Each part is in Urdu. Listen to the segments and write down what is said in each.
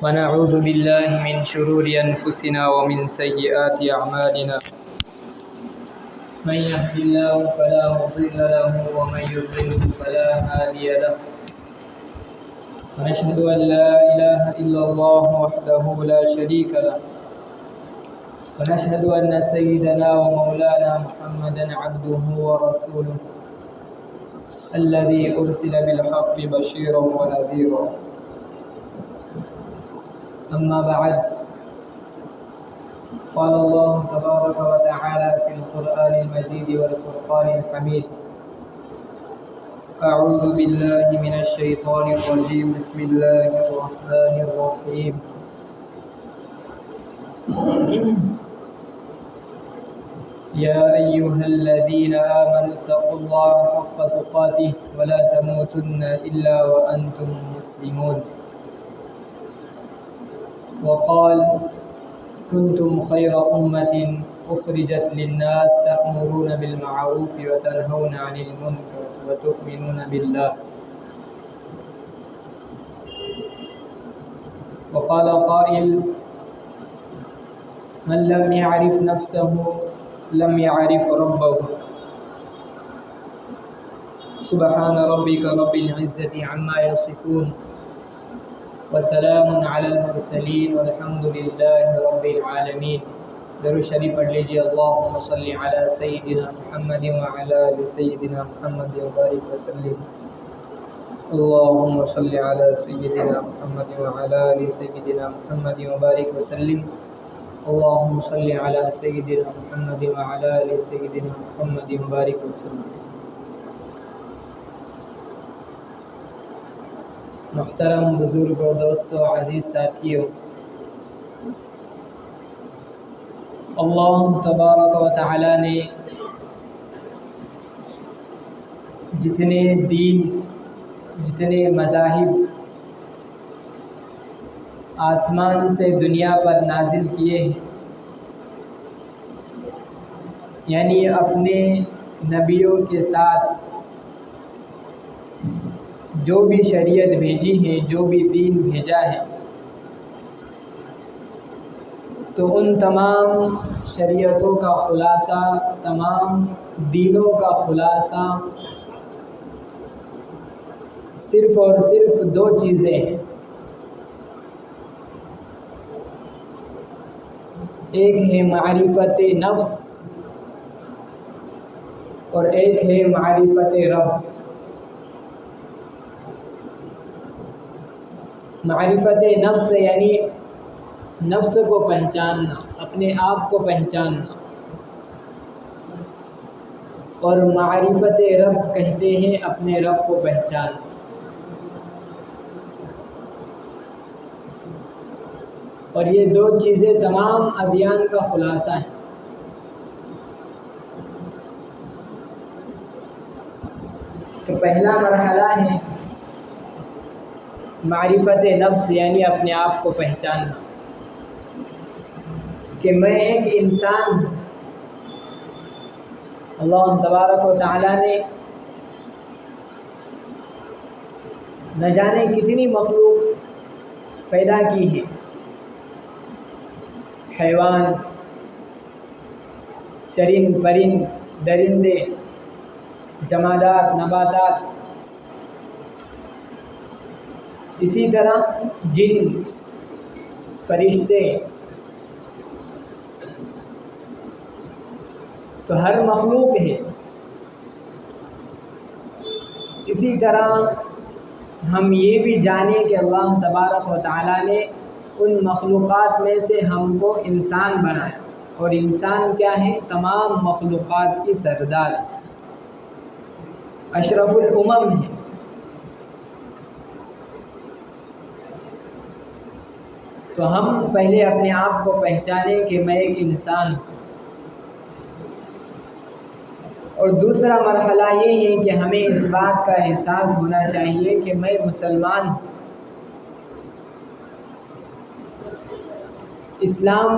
ونعوذ بالله من شرور أنفسنا ومن سيئات أعمالنا من يهد الله فلا مضل له ومن يضلل فلا هادي له ونشهد أن لا إله إلا الله وحده لا شريك له ونشهد أن سيدنا ومولانا محمدا عبده ورسوله الذي أرسل بالحق بشيرا ونذيرا. أما بعد، قال الله تبارك وتعالى في القرآن المجيد والفرقان الحميد: أعوذ بالله من الشيطان الرجيم. بسم الله الرحمن الرحيم. يا أيها الذين آمنوا اتقوا الله حق تقاته ولا تموتن إلا وأنتم مسلمون. وقال: كنتم خير أمة أخرجت للناس تأمرون بالمعروف وتنهون عن المنكر وتؤمنون بالله. وقال قائل: من لم يعرف نفسه لم يعرف ربه. سبحان ربك رب العزة عما يصفون وسلام على المرسلين والحمد لله رب العالمين. درود شریف پڑھ لیجیے. اللہم صلی علی سیدنا محمد وعلی آل سیدنا محمد وبارک وسلم. اللہم صلی علی سیدنا محمد وعلی آل سیدنا محمد وبارک وسلم. اللہم صلی علی سیدنا محمد وعلی آل سیدنا محمد وبارک وسلم. محترم بزرگوں، دوستوں، عزیز ساتھیوں، اللہ تبارک و تعالی نے جتنے دین، جتنے مذاہب آسمان سے دنیا پر نازل کیے ہیں، یعنی اپنے نبیوں کے ساتھ جو بھی شریعت بھیجی ہے، جو بھی دین بھیجا ہے، تو ان تمام شریعتوں کا خلاصہ، تمام دینوں کا خلاصہ صرف اور صرف دو چیزیں ہیں. ایک ہے معرفت نفس اور ایک ہے معرفت رب. معرفت نفس یعنی نفس کو پہچاننا، اپنے آپ کو پہچاننا، اور معرفت رب کہتے ہیں اپنے رب کو پہچاننا. اور یہ دو چیزیں تمام ادیان کا خلاصہ ہیں. تو پہلا مرحلہ ہے معرفت نفس یعنی اپنے آپ کو پہچاننا کہ میں ایک انسان ہوں. اللہ تبارک و تعالی نے نہ جانے کتنی مخلوق پیدا کی ہے، حیوان، چرند پرند، درندے، جمادات، نباتات، اسی طرح جن، فرشتے. تو ہر مخلوق ہے. اسی طرح ہم یہ بھی جانیں کہ اللہ تبارک و تعالی نے ان مخلوقات میں سے ہم کو انسان بنایا، اور انسان کیا ہے؟ تمام مخلوقات کی سردار، اشرف الامم ہے. تو ہم پہلے اپنے آپ کو پہچانیں کہ میں ایک انسان ہوں. اور دوسرا مرحلہ یہ ہے کہ ہمیں اس بات کا احساس ہونا چاہیے کہ میں مسلمان ہوں. اسلام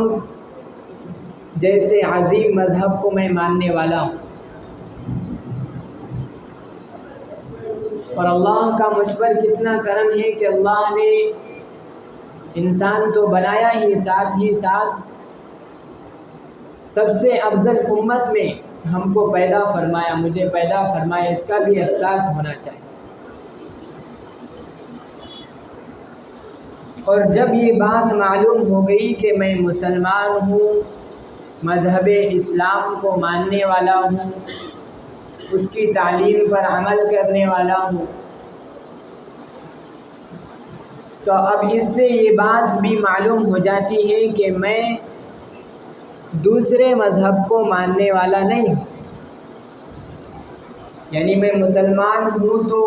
جیسے عظیم مذہب کو میں ماننے والا ہوں، اور اللہ کا مجھ پر کتنا کرم ہے کہ اللہ نے انسان تو بنایا ہی ساتھ سب سے افضل امت میں ہم کو پیدا فرمایا، مجھے پیدا فرمایا، اس کا بھی احساس ہونا چاہیے۔ اور جب یہ بات معلوم ہو گئی کہ میں مسلمان ہوں، مذہب اسلام کو ماننے والا ہوں، اس کی تعلیم پر عمل کرنے والا ہوں، تو اب اس سے یہ بات بھی معلوم ہو جاتی ہے کہ میں دوسرے مذہب کو ماننے والا نہیں ہوں۔ یعنی میں مسلمان ہوں تو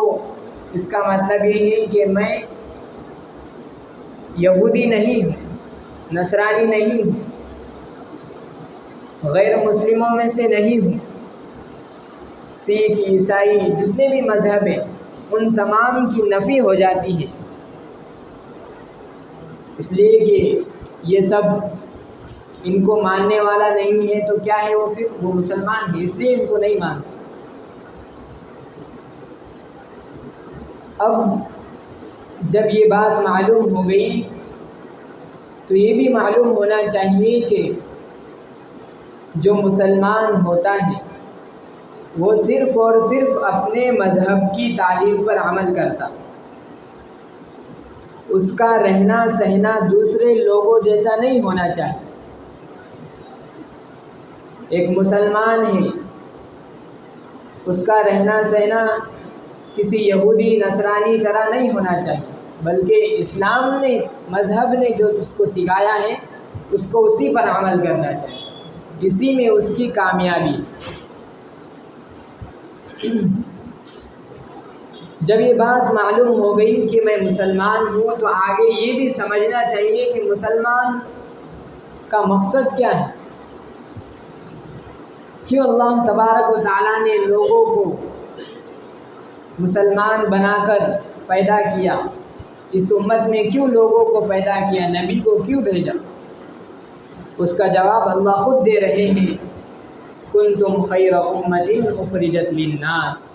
اس کا مطلب یہ ہے کہ میں یہودی نہیں ہوں، نصرانی نہیں ہوں، غیر مسلموں میں سے نہیں ہوں۔ سکھ، عیسائی، جتنے بھی مذہب ہیں ان تمام کی نفی ہو جاتی ہے، اس لیے کہ یہ سب ان کو ماننے والا نہیں ہے تو کیا ہے، وہ پھر وہ مسلمان ہے، اس لیے ان کو نہیں مانتے۔ اب جب یہ بات معلوم ہو گئی تو یہ بھی معلوم ہونا چاہیے کہ جو مسلمان ہوتا ہے وہ صرف اور صرف اپنے مذہب کی تعلیم پر عمل کرتا، اس کا رہنا سہنا دوسرے لوگوں جیسا نہیں ہونا چاہیے۔ ایک مسلمان ہے، اس کا رہنا سہنا کسی یہودی نصرانی طرح نہیں ہونا چاہیے، بلکہ اسلام نے، مذہب نے جو اس کو سکھایا ہے اس کو اسی پر عمل کرنا چاہیے، اسی میں اس کی کامیابی۔ جب یہ بات معلوم ہو گئی کہ میں مسلمان ہوں تو آگے یہ بھی سمجھنا چاہیے کہ مسلمان کا مقصد کیا ہے، کیوں اللہ تبارک و تعالیٰ نے لوگوں کو مسلمان بنا کر پیدا کیا، اس امت میں کیوں لوگوں کو پیدا کیا، نبی کو کیوں بھیجا؟ اس کا جواب اللہ خود دے رہے ہیں، کنتم خیر امۃ اخرجت للناس،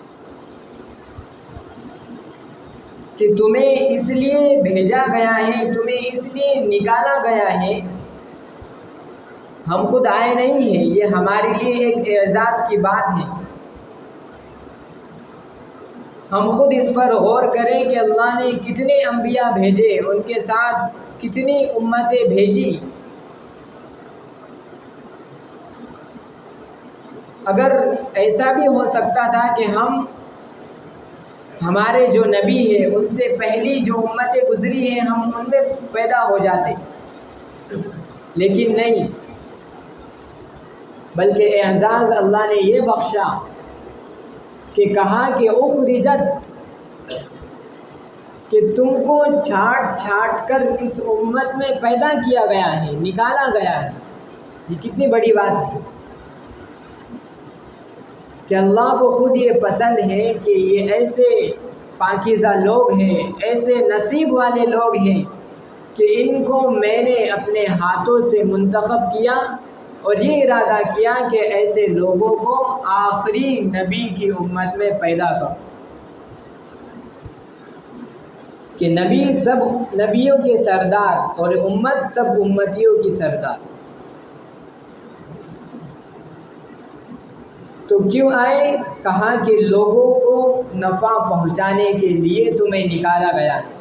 کہ تمہیں اس لیے بھیجا گیا ہے، تمہیں اس لیے نکالا گیا ہے، ہم خود آئے نہیں ہیں، یہ ہمارے لیے ایک اعزاز کی بات ہے۔ ہم خود اس پر غور کریں کہ اللہ نے کتنے انبیاء بھیجے، ان کے ساتھ کتنی امتیں بھیجی۔ اگر ایسا بھی ہو سکتا تھا کہ ہمارے جو نبی ہیں ان سے پہلی جو امتیں گزری ہیں ہم ان میں پیدا ہو جاتے، لیکن نہیں، بلکہ اعزاز اللہ نے یہ بخشا کہ کہا کہ اخرجت، کہ تم کو چھانٹ چھانٹ کر اس امت میں پیدا کیا گیا ہے، نکالا گیا ہے۔ یہ کتنی بڑی بات ہے کہ اللہ کو خود یہ پسند ہے کہ یہ ایسے پاکیزہ لوگ ہیں، ایسے نصیب والے لوگ ہیں کہ ان کو میں نے اپنے ہاتھوں سے منتخب کیا اور یہ ارادہ کیا کہ ایسے لوگوں کو آخری نبی کی امت میں پیدا کرو، کہ نبی سب نبیوں کے سردار اور امت سب امتیوں کی سردار۔ تو کیوں آئے؟ کہا کہ لوگوں کو نفع پہنچانے کے لیے تمہیں نکالا گیا ہے،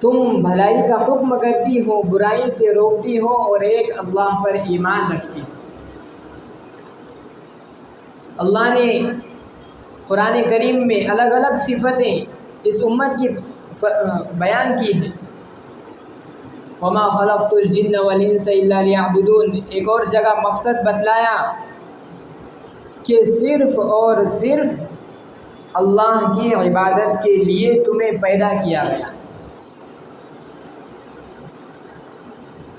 تم بھلائی کا حکم کرتی ہو، برائی سے روکتی ہو اور ایک اللہ پر ایمان رکھتی ہو۔ اللہ نے قرآن کریم میں الگ الگ صفتیں اس امت کی بیان کی ہیں، وَمَا خَلَقْتُ الْجِنَّ وَالْإِنسَ إِلَّا لِيَعْبُدُونَ، ایک اور جگہ مقصد بتلایا کہ صرف اور صرف اللہ کی عبادت کے لیے تمہیں پیدا کیا گیا۔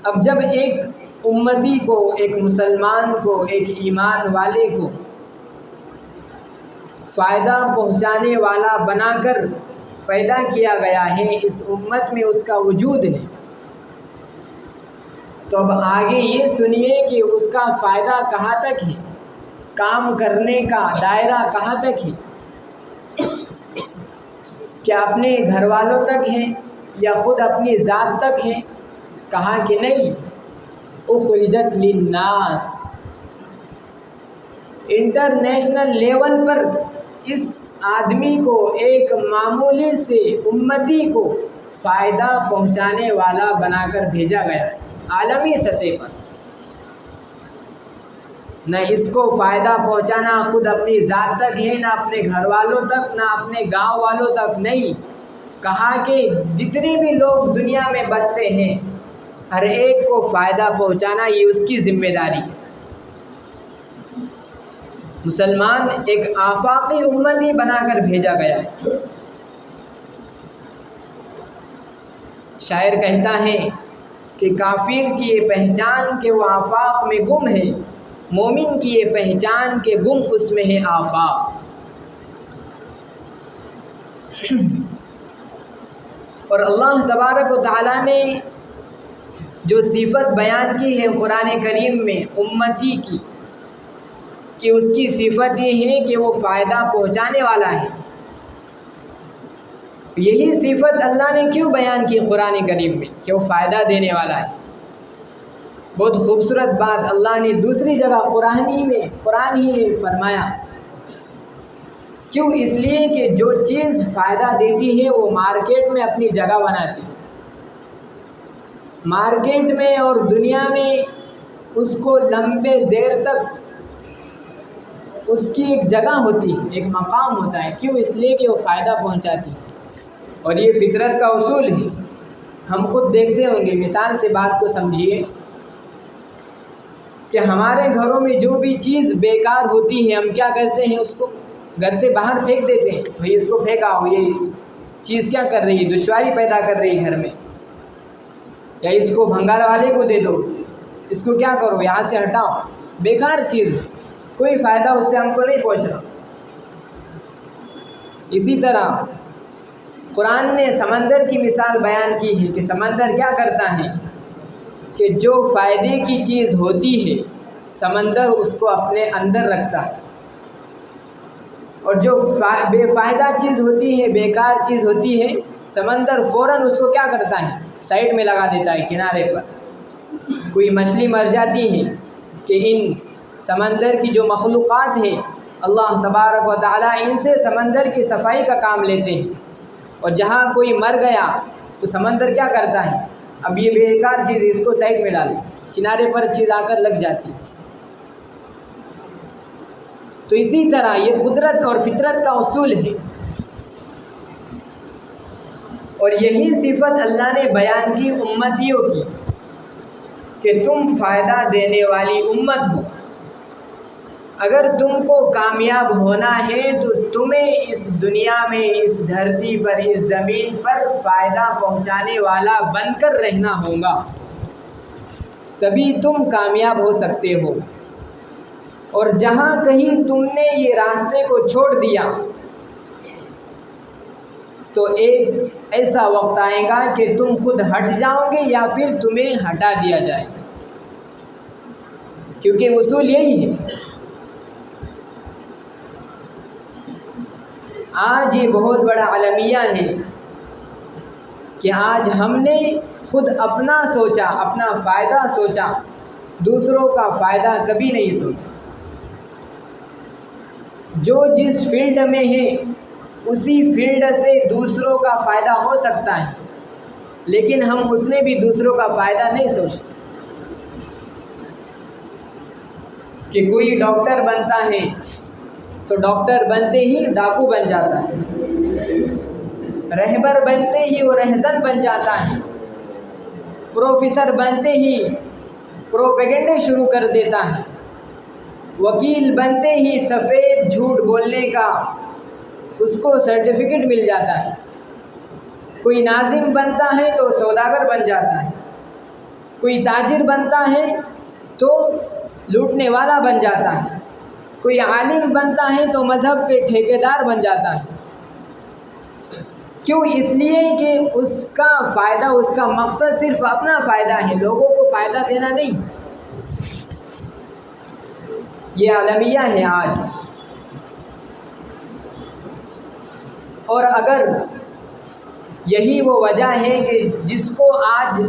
اب جب ایک امتی کو، ایک مسلمان کو، ایک ایمان والے کو فائدہ پہنچانے والا بنا کر پیدا کیا گیا ہے، اس امت میں اس کا وجود ہے، تو اب آگے یہ سنیے کہ اس کا فائدہ کہاں تک ہے، کام کرنے کا دائرہ کہاں تک ہے، کیا اپنے گھر والوں تک ہے، یا خود اپنی ذات تک ہیں؟ کہا کہ نہیں، اخرجت للناس، انٹرنیشنل لیول پر اس آدمی کو، ایک معمولی سے امتی کو فائدہ پہنچانے والا بنا کر بھیجا گیا عالمی سطح پر۔ نہ اس کو فائدہ پہنچانا خود اپنی ذات تک ہے، نہ اپنے گھر والوں تک، نہ اپنے گاؤں والوں تک، نہیں، کہا کہ جتنے بھی لوگ دنیا میں بستے ہیں ہر ایک کو فائدہ پہنچانا یہ اس کی ذمہ داری ہے۔ مسلمان ایک آفاقی امتی بنا کر بھیجا گیا ہے۔ شاعر کہتا ہے کہ کافر کی یہ پہچان کہ وہ آفاق میں گم ہے، مومن کی یہ پہچان کہ گم اس میں ہے آفاق۔ اور اللہ تبارک و تعالیٰ نے جو صفت بیان کی ہے قرآن کریم میں امتی کی، کہ اس کی صفت یہ ہے کہ وہ فائدہ پہنچانے والا ہے، یہی صفت اللہ نے کیوں بیان کی قرآن کریم میں کہ وہ فائدہ دینے والا ہے؟ بہت خوبصورت بات اللہ نے دوسری جگہ قرآن ہی میں فرمایا، کیوں؟ اس لیے کہ جو چیز فائدہ دیتی ہے وہ مارکیٹ میں اپنی جگہ بناتی ہے، مارکیٹ میں اور دنیا میں اس کو لمبے دیر تک اس کی ایک جگہ ہوتی ہے، ایک مقام ہوتا ہے، کیوں؟ اس لیے کہ وہ فائدہ پہنچاتی ہے، اور یہ فطرت کا اصول ہے۔ ہم خود دیکھتے ہوں گے، مثال سے بات کو سمجھیے کہ ہمارے گھروں میں جو بھی چیز بیکار ہوتی ہے ہم کیا کرتے ہیں؟ اس کو گھر سے باہر پھینک دیتے ہیں، بھئی اس کو پھینکاؤ، یہ چیز کیا کر رہی ہے؟ دشواری پیدا کر رہی ہے گھر میں، یا اس کو بھنگار والے کو دے دو، اس کو کیا کرو، یہاں سے ہٹاؤ، بیکار چیز ہے، کوئی فائدہ اس سے ہم کو نہیں پہنچ رہا۔ اسی طرح قرآن نے سمندر کی مثال بیان کی ہے کہ سمندر کیا کرتا ہے کہ جو فائدے کی چیز ہوتی ہے سمندر اس کو اپنے اندر رکھتا ہے، اور جو بے فائدہ چیز ہوتی ہے، بیکار چیز ہوتی ہے، سمندر فوراً اس کو کیا کرتا ہے؟ سائڈ میں لگا دیتا ہے، کنارے پر۔ کوئی مچھلی مر جاتی ہے کہ ان سمندر کی جو مخلوقات ہیں اللہ تبارک و تعالیٰ ان سے سمندر کی صفائی کا کام لیتے ہیں، اور جہاں کوئی مر گیا تو سمندر کیا کرتا ہے؟ اب یہ بیکار چیز اس کو سائڈ میں ڈالے، کنارے پر چیز آ کر لگ جاتی ہے۔ تو اسی طرح یہ قدرت اور فطرت کا اصول ہے، اور یہی صفت اللہ نے بیان کی امتیوں کی کہ تم فائدہ دینے والی امت ہو، اگر تم کو کامیاب ہونا ہے تو تمہیں اس دنیا میں، اس دھرتی پر، اس زمین پر فائدہ پہنچانے والا بن کر رہنا ہوگا، تبھی تم کامیاب ہو سکتے ہو۔ اور جہاں کہیں تم نے یہ راستے کو چھوڑ دیا تو ایک ایسا وقت آئے گا کہ تم خود ہٹ جاؤ گے یا پھر تمہیں ہٹا دیا جائے گا، کیونکہ اصول یہی ہے۔ آج یہ بہت بڑا المیہ ہے کہ آج ہم نے خود اپنا سوچا، اپنا فائدہ سوچا، دوسروں کا فائدہ کبھی نہیں سوچا۔ جو جس فیلڈ میں ہے اسی فیلڈ سے دوسروں کا فائدہ ہو سکتا ہے، لیکن ہم اس میں بھی دوسروں کا فائدہ نہیں سوچتے۔ کہ کوئی ڈاکٹر بنتا ہے تو ڈاکٹر بنتے ہی ڈاکو بن جاتا ہے، رہبر بنتے ہی وہ رہزن بن جاتا ہے، پروفیسر بنتے ہی پروپیگنڈے شروع کر دیتا ہے، وکیل بنتے ہی سفید جھوٹ بولنے کا اس کو سرٹیفکیٹ مل جاتا ہے، کوئی ناظم بنتا ہے تو سوداگر بن جاتا ہے، کوئی تاجر بنتا ہے تو لوٹنے والا بن جاتا ہے، کوئی عالم بنتا ہے تو مذہب کے ٹھیکیدار بن جاتا ہے۔ کیوں؟ اس لیے کہ اس کا فائدہ، اس کا مقصد صرف اپنا فائدہ ہے، لوگوں کو فائدہ دینا نہیں۔ یہ المیہ ہے آج۔ اور اگر یہی وہ وجہ ہے کہ جس کو آج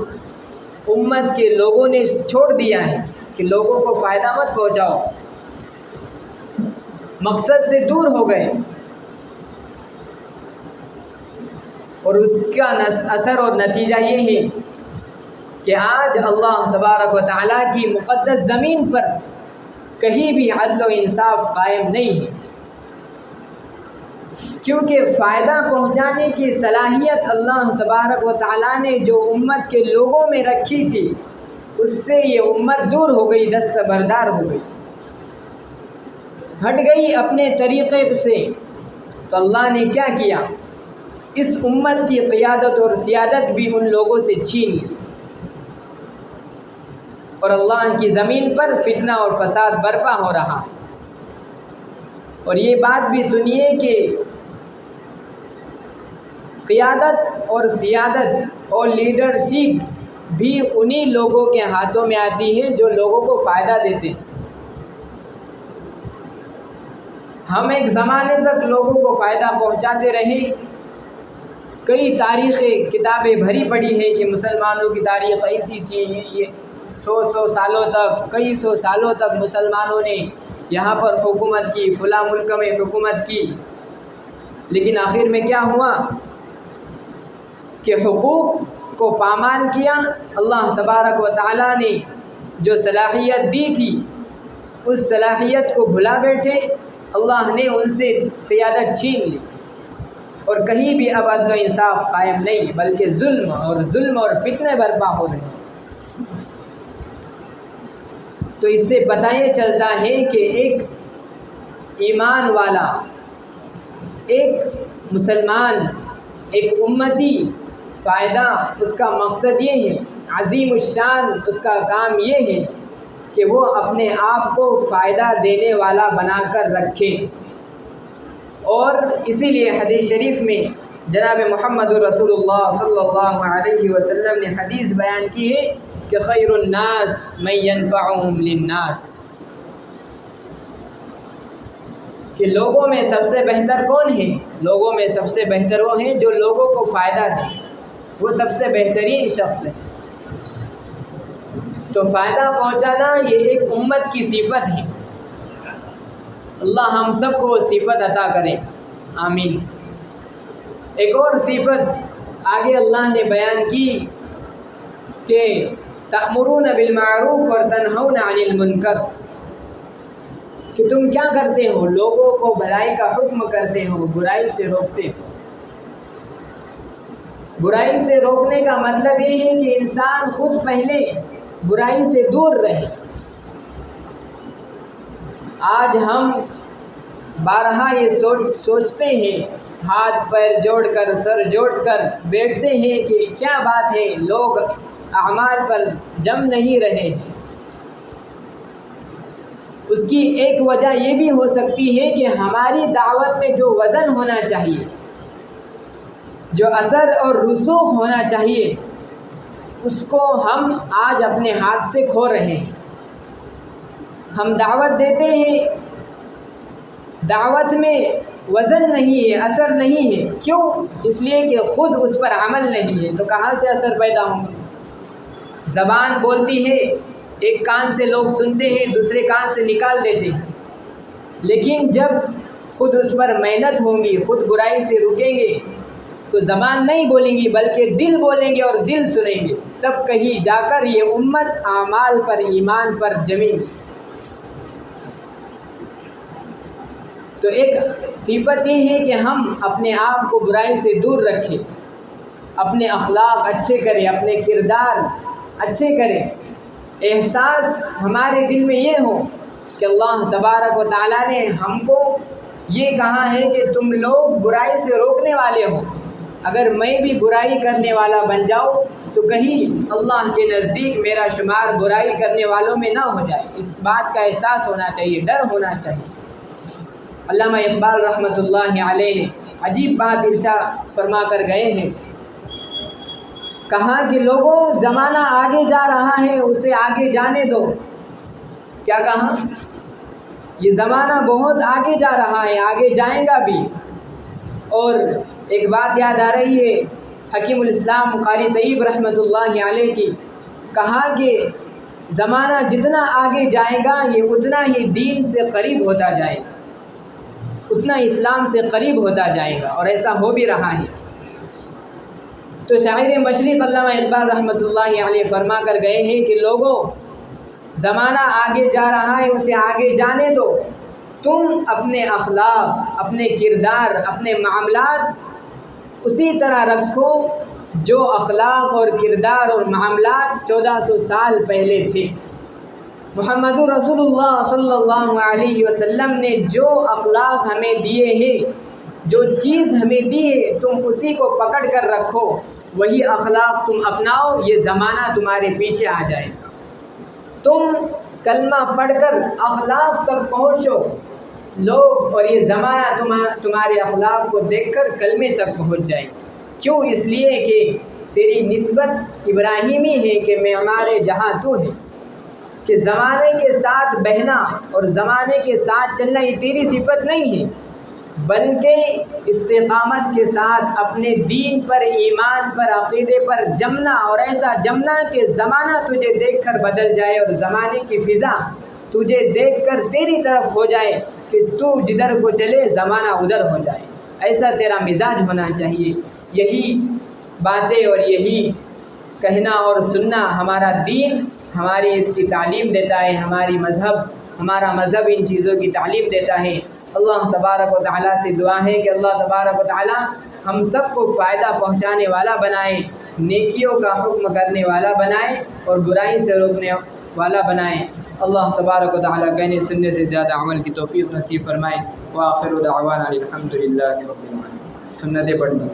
امت کے لوگوں نے چھوڑ دیا ہے کہ لوگوں کو فائدہ مت پہنچاؤ، مقصد سے دور ہو گئے، اور اس کا اثر اور نتیجہ یہ ہے کہ آج اللہ تبارک و تعالیٰ کی مقدس زمین پر کہیں بھی عدل و انصاف قائم نہیں ہے، کیونکہ فائدہ پہنچانے کی صلاحیت اللہ تبارک و تعالیٰ نے جو امت کے لوگوں میں رکھی تھی اس سے یہ امت دور ہو گئی، دستبردار ہو گئی، ہٹ گئی اپنے طریقے سے۔ تو اللہ نے کیا کیا؟ اس امت کی قیادت اور سیادت بھی ان لوگوں سے چھین لی، اور اللہ کی زمین پر فتنہ اور فساد برپا ہو رہا ہے۔ اور یہ بات بھی سنیے کہ قیادت اور سیادت اور لیڈرشپ بھی انہی لوگوں کے ہاتھوں میں آتی ہے جو لوگوں کو فائدہ دیتے ہیں۔ ہم ایک زمانے تک لوگوں کو فائدہ پہنچاتے رہے، کئی تاریخیں کتابیں بھری پڑی ہے کہ مسلمانوں کی تاریخ ایسی تھی، یہ سو سالوں تک، کئی سو سالوں تک مسلمانوں نے یہاں پر حکومت کی، فلاں ملک میں حکومت کی، لیکن آخر میں کیا ہوا کہ حقوق کو پامال کیا۔ اللہ تبارک و تعالیٰ نے جو صلاحیت دی تھی اس صلاحیت کو بھلا بیٹھے، اللہ نے ان سے قیادت چھین لی، اور کہیں بھی اب عدل و انصاف قائم نہیں، بلکہ ظلم اور فتنے برپا ہو رہے ہیں۔ تو اس سے پتہ یہ چلتا ہے کہ ایک ایمان والا، ایک مسلمان، ایک امتی، فائدہ اس کا مقصد یہ ہے، عظیم الشان اس کا کام یہ ہے کہ وہ اپنے آپ کو فائدہ دینے والا بنا کر رکھے۔ اور اسی لیے حدیث شریف میں جناب محمد رسول اللہ صلی اللہ علیہ وسلم نے حدیث بیان کی ہے کہ خیر الناس من ینفعهم للناس، کہ لوگوں میں سب سے بہتر کون ہے؟ لوگوں میں سب سے بہتر وہ ہیں جو لوگوں کو فائدہ دیں، وہ سب سے بہترین شخص ہے۔ تو فائدہ پہنچانا یہ ایک امت کی صفت ہے، اللہ ہم سب کو وہ صفت عطا کرے، آمین۔ ایک اور صفت آگے اللہ نے بیان کی کہ تأمرون بالمعروف وتنہون عن المنکر، کہ تم کیا کرتے ہو؟ لوگوں کو بھلائی کا حکم کرتے ہو، برائی سے روکتے ہو۔ برائی سے روکنے کا مطلب یہ ہے کہ انسان خود پہلے برائی سے دور رہے۔ آج ہم بارہا یہ سوچتے ہیں، ہاتھ پیر جوڑ کر، سر جوڑ کر بیٹھتے ہیں کہ کیا بات ہے لوگ اعمال پر جم نہیں رہے ہیں۔ اس کی ایک وجہ یہ بھی ہو سکتی ہے کہ ہماری دعوت میں جو وزن ہونا چاہیے، جو اثر اور رسوخ ہونا چاہیے، اس کو ہم آج اپنے ہاتھ سے کھو رہے ہیں۔ ہم دعوت دیتے ہیں، دعوت میں وزن نہیں ہے، اثر نہیں ہے، کیوں؟ اس لیے کہ خود اس پر عمل نہیں ہے، تو کہاں سے اثر پیدا ہوگا؟ زبان بولتی ہے، ایک کان سے لوگ سنتے ہیں، دوسرے کان سے نکال دیتے ہیں، لیکن جب خود اس پر محنت ہوں گی، خود برائی سے رکیں گے تو زبان نہیں بولیں گی بلکہ دل بولیں گے اور دل سنیں گے، تب کہیں جا کر یہ امت اعمال پر، ایمان پر جمے گی۔ تو ایک صفت یہ ہے کہ ہم اپنے آپ کو برائی سے دور رکھیں، اپنے اخلاق اچھے کریں، اپنے کردار اچھے کریں، احساس ہمارے دل میں یہ ہو کہ اللہ تبارک و تعالیٰ نے ہم کو یہ کہا ہے کہ تم لوگ برائی سے روکنے والے ہو، اگر میں بھی برائی کرنے والا بن جاؤں تو کہیں اللہ کے نزدیک میرا شمار برائی کرنے والوں میں نہ ہو جائے۔ اس بات کا احساس ہونا چاہیے، ڈر ہونا چاہیے۔ علامہ اقبال رحمۃ اللہ علیہ نے عجیب بات ارشاد فرما کر گئے ہیں، کہا کہ لوگوں زمانہ آگے جا رہا ہے، اسے آگے جانے دو۔ کیا کہا؟ یہ زمانہ بہت آگے جا رہا ہے، آگے جائے گا بھی۔ اور ایک بات یاد آ رہی ہے حکیم الاسلام قاری طیب رحمۃ اللہ علیہ کی کہا کہ زمانہ جتنا آگے جائے گا یہ اتنا ہی دین سے قریب ہوتا جائے گا، اتنا اسلام سے قریب ہوتا جائے گا، اور ایسا ہو بھی رہا ہے۔ تو شاعر مشرق علامہ اقبال رحمۃ اللہ علیہ فرما کر گئے ہیں کہ لوگوں، زمانہ آگے جا رہا ہے، اسے آگے جانے دو، تم اپنے اخلاق، اپنے کردار، اپنے معاملات اسی طرح رکھو جو اخلاق اور کردار اور معاملات 1400 سال پہلے تھے۔ محمد رسول اللہ صلی اللہ علیہ وسلم نے جو اخلاق ہمیں دیے ہیں، جو چیز ہمیں دی ہے، تم اسی کو پکڑ کر رکھو، وہی اخلاق تم اپناؤ، یہ زمانہ تمہارے پیچھے آ جائے گا۔ تم کلمہ پڑھ کر اخلاق تک پہنچو لوگ، اور یہ زمانہ تمہارے اخلاق کو دیکھ کر کلمے تک پہنچ جائے گا۔ کیوں؟ اس لیے کہ تیری نسبت ابراہیمی ہے کہ معمار جہاں تو ہے، کہ زمانے کے ساتھ بہنا اور زمانے کے ساتھ چلنا یہ تیری صفت نہیں ہے، بلکہ استقامت کے ساتھ اپنے دین پر، ایمان پر، عقیدے پر جمنا، اور ایسا جمنا کہ زمانہ تجھے دیکھ کر بدل جائے اور زمانے کی فضا تجھے دیکھ کر تیری طرف ہو جائے، کہ تو جدھر کو چلے زمانہ ادھر ہو جائے۔ ایسا تیرا مزاج ہونا چاہیے۔ یہی باتیں اور یہی کہنا اور سننا ہمارا دین ہماری اس کی تعلیم دیتا ہے، ہمارا مذہب ان چیزوں کی تعلیم دیتا ہے۔ اللہ تبارک و تعالیٰ سے دعا ہے کہ اللہ تبارک و تعالیٰ ہم سب کو فائدہ پہنچانے والا بنائے، نیکیوں کا حکم کرنے والا بنائے اور برائی سے روکنے والا بنائے۔ اللہ تبارک و تعالیٰ کہنے سننے سے زیادہ عمل کی توفیق نصیب فرمائے۔ وآخر دعوانا الحمد للہ رب العالمین۔ سنتیں پڑھنی۔